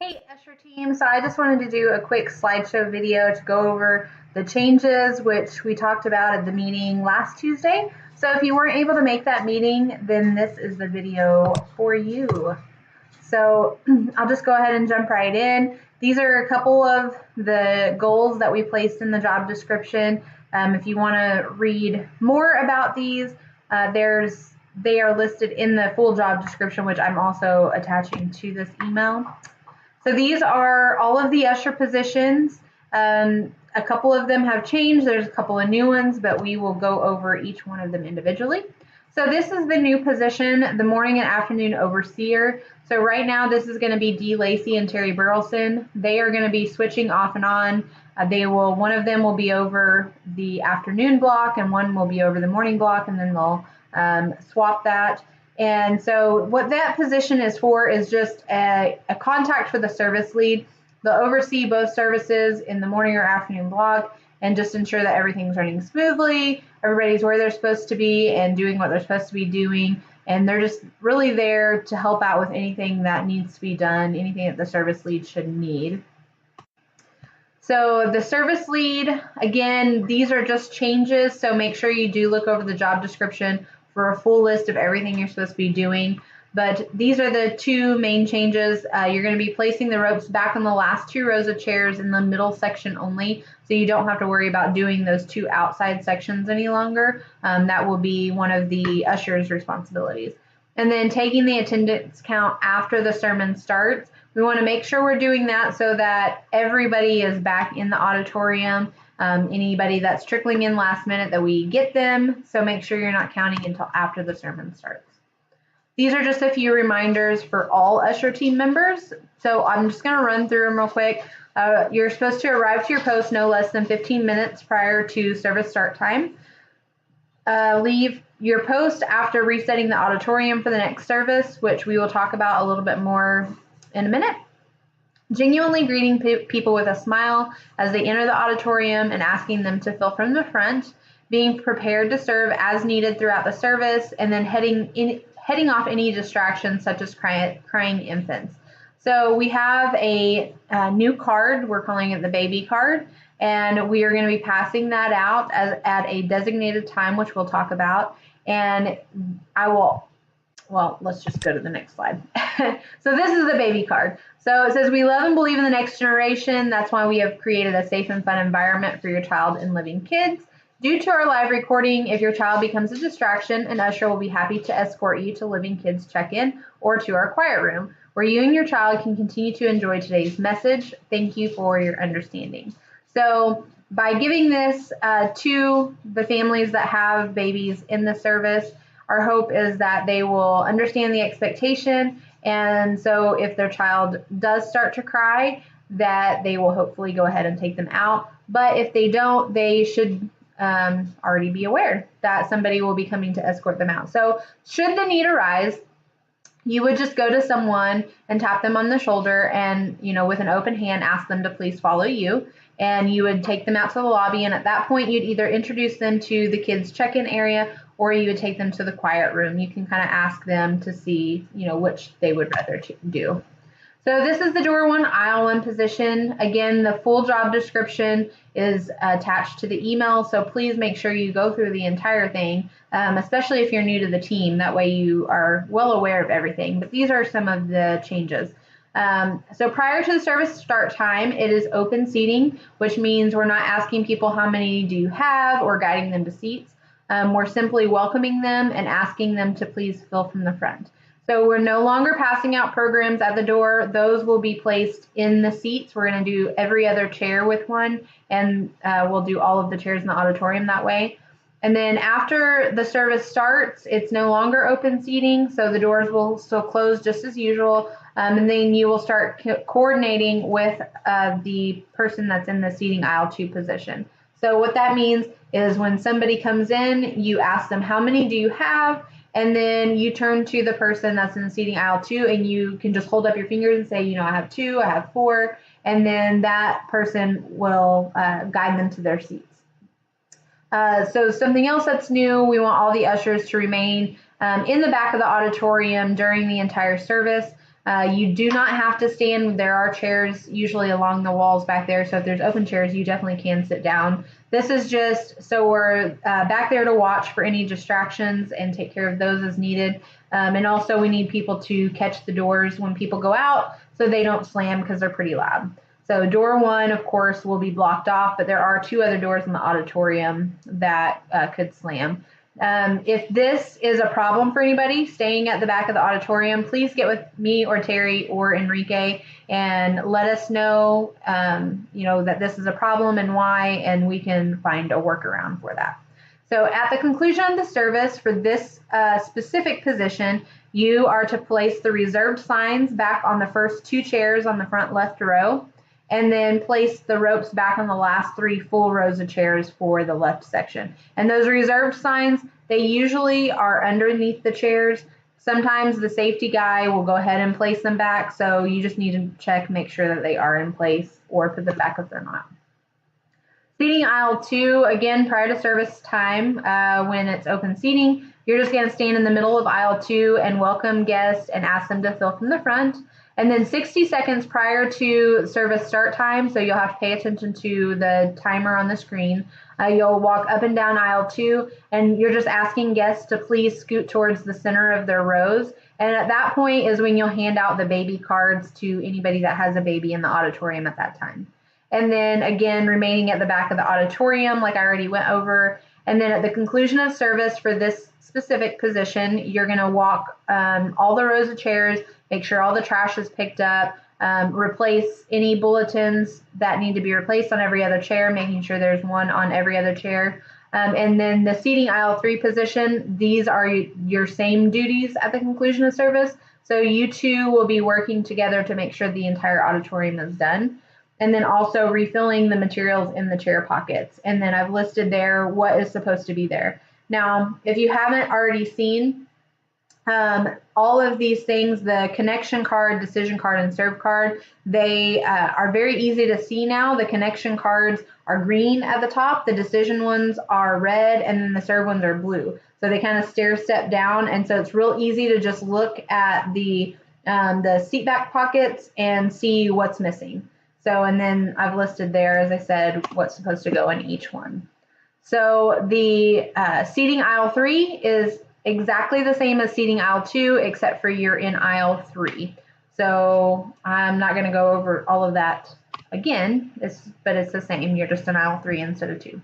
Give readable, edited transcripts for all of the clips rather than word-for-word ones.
Hey, Usher team. So I just wanted to do a quick slideshow video to go over the changes which we talked about at the meeting last Tuesday. So if you weren't able to make that meeting, then this is the video for you. So I'll just go ahead and jump right in. These are a couple of the goals that we placed in the job description. If you want to read more about these, they are listed in the full job description, which I'm also attaching to this email. So these are all of the Usher positions. A couple of them have changed. There's a couple of new ones, but we will go over each one of them individually. So this is the new position, the morning and afternoon overseer. So right now this is going to be Dee Lacey and Terry Burleson. They are going to be switching off and on. One of them will be over the afternoon block and one will be over the morning block, and then they'll swap that. And so what that position is for is just a contact for the service lead. They'll oversee both services in the morning or afternoon block and just ensure that everything's running smoothly, everybody's where they're supposed to be and doing what they're supposed to be doing. And they're just really there to help out with anything that needs to be done, anything that the service lead should need. So the service lead, again, these are just changes, so make sure you do look over the job description for a full list of everything you're supposed to be doing. But these are the two main changes. You're going to be placing the ropes back on the last two rows of chairs in the middle section only, so you don't have to worry about doing those two outside sections any longer. That will be one of the usher's responsibilities. And then taking the attendance count after the sermon starts. We want to make sure we're doing that so that everybody is back in the auditorium. Anybody that's trickling in last minute, that we get them. So make sure you're not counting until after the sermon starts. These are just a few reminders for all Usher team members. So I'm just going to run through them real quick. You're supposed to arrive to your post no less than 15 minutes prior to service start time. Leave your post after resetting the auditorium for the next service, which we will talk about a little bit more in a minute. Genuinely greeting people with a smile as they enter the auditorium and asking them to fill from the front. Being prepared to serve as needed throughout the service, and then heading off any distractions such as crying infants. So we have a new card. We're calling it the baby card, and we are going to be passing that out at a designated time, which we'll talk about. And let's just go to the next slide. So this is the baby card. So it says, we love and believe in the next generation. That's why we have created a safe and fun environment for your child and living kids. Due to our live recording, if your child becomes a distraction, an usher will be happy to escort you to Living Kids check-in or to our quiet room, where you and your child can continue to enjoy today's message. Thank you for your understanding. So by giving this to the families that have babies in the service, our hope is that they will understand the expectation, and so if their child does start to cry, that they will hopefully go ahead and take them out. But if they don't, they should already be aware that somebody will be coming to escort them out. So should the need arise, you would just go to someone and tap them on the shoulder and, with an open hand, ask them to please follow you. And you would take them out to the lobby. And at that point, you'd either introduce them to the kids' check-in area or you would take them to the quiet room. You can kind of ask them to see, which they would rather do. So this is the door one, aisle one position. Again, the full job description is attached to the email, so please make sure you go through the entire thing, especially if you're new to the team. That way you are well aware of everything. But these are some of the changes. So prior to the service start time, it is open seating, which means we're not asking people how many do you have or guiding them to seats. We're simply welcoming them and asking them to please fill from the front. So we're no longer passing out programs at the door. Those will be placed in the seats. We're going to do every other chair with one, and we'll do all of the chairs in the auditorium that way. And then after the service starts, it's no longer open seating, so the doors will still close just as usual. And then you will start coordinating with the person that's in the seating aisle 2 position. So what that means is when somebody comes in, you ask them, how many do you have? And then you turn to the person that's in the seating aisle 2, and you can just hold up your fingers and say, I have 2, I have 4, and then that person will guide them to their seats. So something else that's new, we want all the ushers to remain in the back of the auditorium during the entire service. You do not have to stand. There are chairs usually along the walls back there, so if there's open chairs, you definitely can sit down. This is just so we're back there to watch for any distractions and take care of those as needed. And also we need people to catch the doors when people go out so they don't slam because they're pretty loud. So door 1, of course, will be blocked off, but there are 2 other doors in the auditorium that could slam. If this is a problem for anybody staying at the back of the auditorium, please get with me or Terry or Enrique and let us know, that this is a problem and why, and we can find a workaround for that. So at the conclusion of the service for this specific position, you are to place the reserved signs back on the first 2 chairs on the front left row, and then place the ropes back on the last 3 full rows of chairs for the left section. And those reserved signs, they usually are underneath the chairs. Sometimes the safety guy will go ahead and place them back, so you just need to check, make sure that they are in place, or put them back if they're not. Seating aisle 2, again, prior to service time, when it's open seating, you're just going to stand in the middle of aisle 2 and welcome guests and ask them to fill from the front. And then 60 seconds prior to service start time, so you'll have to pay attention to the timer on the screen, you'll walk up and down aisle 2, and you're just asking guests to please scoot towards the center of their rows. And at that point is when you'll hand out the baby cards to anybody that has a baby in the auditorium at that time. And then again, remaining at the back of the auditorium, like I already went over. And then at the conclusion of service for this specific position, you're going to walk all the rows of chairs, make sure all the trash is picked up, replace any bulletins that need to be replaced on every other chair, making sure there's one on every other chair. And then the seating aisle 3 position, these are your same duties at the conclusion of service. So you 2 will be working together to make sure the entire auditorium is done. And then also refilling the materials in the chair pockets. And then I've listed there what is supposed to be there. Now, if you haven't already seen all of these things, the connection card, decision card, and serve card, they are very easy to see now. The connection cards are green at the top, the decision ones are red, and then the serve ones are blue. So they kind of stair step down, and so it's real easy to just look at the seat back pockets and see what's missing. So, and then I've listed there, as I said, what's supposed to go in each one. So the seating aisle 3 is exactly the same as seating aisle 2, except for you're in aisle 3. So I'm not going to go over all of that again, but it's the same. You're just in aisle 3 instead of 2.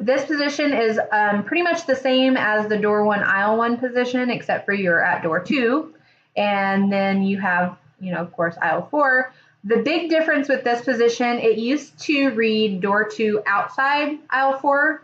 This position is pretty much the same as the door 1, aisle 1 position, except for you're at door 2. And then you have, of course, aisle 4. The big difference with this position, it used to read door 2 outside aisle 4.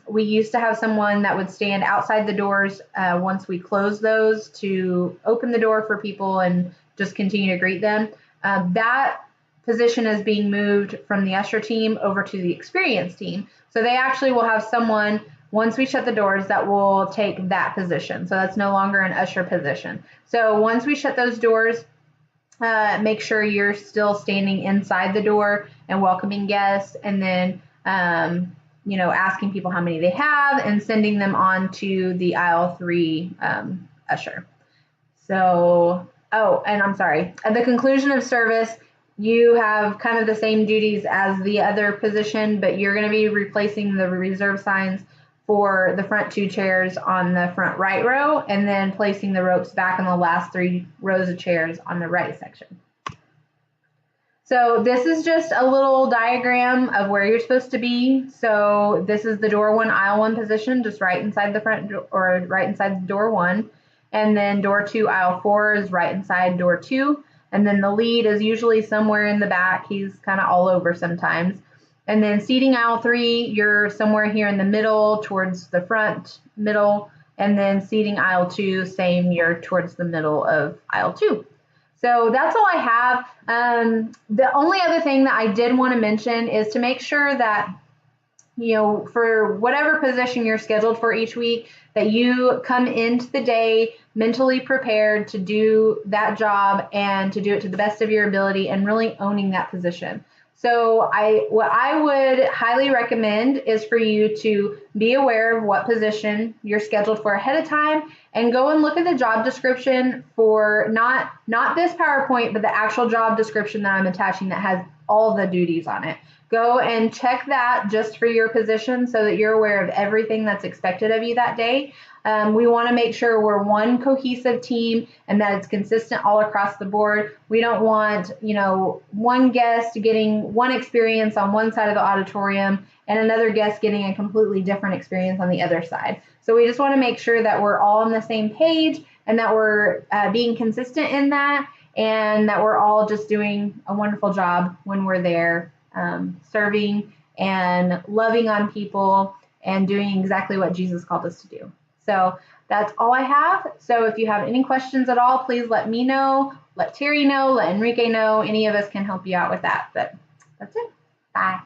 We used to have someone that would stand outside the doors once we closed those to open the door for people and just continue to greet them. That position is being moved from the usher team over to the experience team. So they actually will have someone, once we shut the doors, that will take that position. So that's no longer an usher position. So once we shut those doors, make sure you're still standing inside the door and welcoming guests, and then, asking people how many they have and sending them on to the aisle 3 usher. So, and I'm sorry, at the conclusion of service, you have kind of the same duties as the other position, but you're going to be replacing the reserve signs for the front 2 chairs on the front right row, and then placing the ropes back in the last 3 rows of chairs on the right section. So this is just a little diagram of where you're supposed to be. So this is the door 1, aisle 1 position, just right inside the front or right inside the door 1. And then door 2, aisle 4 is right inside door 2. And then the lead is usually somewhere in the back. He's kind of all over sometimes. And then seating aisle 3, you're somewhere here in the middle, towards the front middle. And then seating aisle 2, same, you're towards the middle of aisle 2. So that's all I have. The only other thing that I did want to mention is to make sure that, for whatever position you're scheduled for each week, that you come into the day mentally prepared to do that job and to do it to the best of your ability and really owning that position. So what I would highly recommend is for you to be aware of what position you're scheduled for ahead of time, and go and look at the job description for not this PowerPoint, but the actual job description that I'm attaching that has all the duties on it. Go and check that just for your position so that you're aware of everything that's expected of you that day. We want to make sure we're one cohesive team and that it's consistent all across the board. We don't want, one guest getting one experience on one side of the auditorium and another guest getting a completely different experience on the other side. So we just want to make sure that we're all on the same page and that we're being consistent in that, and that we're all just doing a wonderful job when we're there, serving and loving on people and doing exactly what Jesus called us to do. So that's all I have. So if you have any questions at all, please let me know, let Terry know, let Enrique know. Any of us can help you out with that. But that's it. Bye.